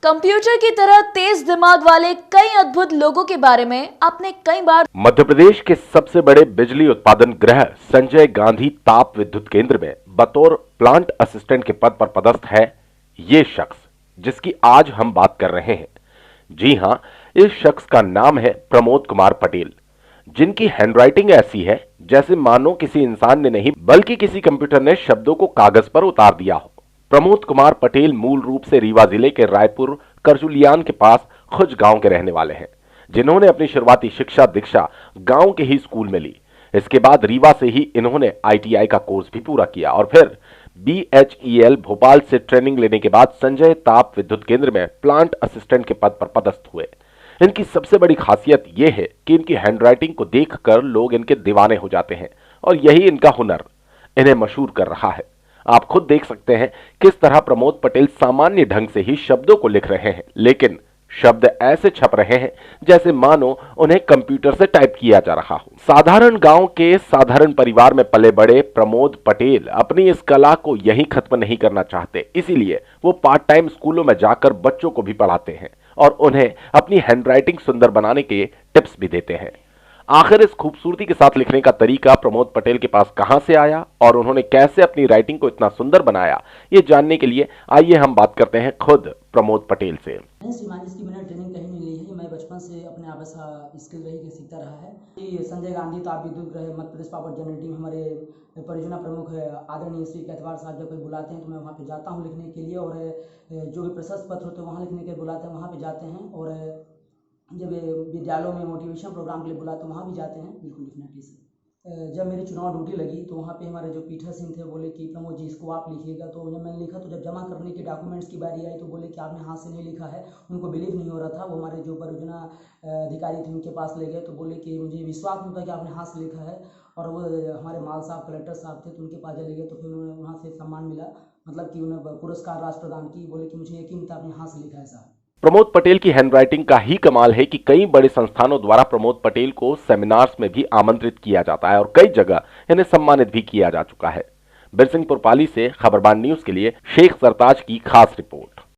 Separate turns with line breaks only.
Computer की तरह तेज दिमाग वाले कई अद्भुत लोगों के बारे में आपने कई बार।
मध्य प्रदेश के सबसे बड़े बिजली उत्पादन गृह संजय गांधी ताप विद्युत केंद्र में बतौर प्लांट असिस्टेंट के पद पर पदस्थ है ये शख्स जिसकी आज हम बात कर रहे हैं। जी हां, इस शख्स का नाम है प्रमोद कुमार पटेल, जिनकी हैंडराइटिंग ऐसी है जैसे मानो किसी इंसान ने नहीं बल्कि किसी कंप्यूटर ने शब्दों को कागज पर उतार दिया हो। प्रमोद कुमार पटेल मूल रूप से रीवा जिले के रायपुर करजुलियान के पास खुज गांव के रहने वाले हैं, जिन्होंने अपनी शुरुआती शिक्षा दीक्षा गांव के ही स्कूल में ली। इसके बाद रीवा से ही इन्होंने आईटीआई का कोर्स भी पूरा किया और फिर बीएचईएल भोपाल से ट्रेनिंग लेने के बाद संजय ताप विद्युत केंद्र में प्लांट असिस्टेंट के पद पर पदस्थ हुए। इनकी सबसे बड़ी खासियत यह है कि इनकी हैंडराइटिंग को देखकर लोग इनके दीवाने हो जाते हैं और यही इनका हुनर इन्हें मशहूर कर रहा है। आप खुद देख सकते हैं किस तरह प्रमोद पटेल सामान्य ढंग से ही शब्दों को लिख रहे हैं, लेकिन शब्द ऐसे छप रहे हैं जैसे मानो उन्हें कंप्यूटर से टाइप किया जा रहा हो। साधारण गांव के साधारण परिवार में पले बड़े प्रमोद पटेल अपनी इस कला को यहीं खत्म नहीं करना चाहते, इसीलिए वो पार्ट टाइम स्कूलों में जाकर बच्चों को भी पढ़ाते हैं और उन्हें अपनी हैंडराइटिंग सुंदर बनाने के टिप्स भी देते हैं। आखिर इस खूबसूरती के साथ लिखने का तरीका प्रमोद पटेल के पास कहां से आया और उन्होंने कैसे अपनी राइटिंग को इतना सुंदर बनाया, ये जानने के लिए आइए हम बात करते हैं खुद प्रमोद पटेल से।
श्रीमान, इसकी मैंने ट्रेनिंग कहीं नहीं ली है। मैं बचपन से अपने आप ऐसा स्किल रही के सीखता रहा है। ये संजय गांधी ताप विद्युत गृह मध्य प्रदेश पावर जनरेटिंग हमारे परियोजना प्रमुख आदरणीय श्री केतवार साहब जब कोई बुलाते हैं तो मैं वहाँ पे जाता हूँ लिखने के लिए, और जो भी प्रशस्ति पत्र होते हैं वहाँ लिखने के लिए बुलाते हैं, वहाँ पे जाते हैं, और जब विद्यालयों में मोटिवेशन प्रोग्राम के लिए बुलाते हैं वहाँ भी जाते हैं, बिल्कुल डेफिनेटली से। जब मेरी चुनाव ड्यूटी लगी तो वहाँ पे हमारे जो पीठासीन थे बोले कि प्रमोद जी इसको आप लिखिएगा। तो जब मैंने लिखा तो जब जमा करने के डॉक्यूमेंट्स की बारी आई तो बोले कि आपने हाथ से नहीं लिखा है। उनको बिलीव नहीं हो रहा था। वो हमारे जो परियोजना अधिकारी थे उनके पास ले गए तो बोले कि मुझे विश्वास नहीं होता कि आपने हाथ से लिखा है। और वो हमारे माल साहब कलेक्टर साहब थे तो उनके पास ले गए तो फिर उन्हें वहाँ से सम्मान मिला, मतलब कि उन्हें पुरस्कार राष्ट्र प्रदान की। बोले कि मुझे यकीन था आपने हाथ से लिखा है साहब।
प्रमोद पटेल की हैंडराइटिंग का ही कमाल है कि कई बड़े संस्थानों द्वारा प्रमोद पटेल को सेमिनार्स में भी आमंत्रित किया जाता है और कई जगह इन्हें सम्मानित भी किया जा चुका है। बिरसिंहपुर पाली से खबरबान न्यूज के लिए शेख सरताज की खास रिपोर्ट।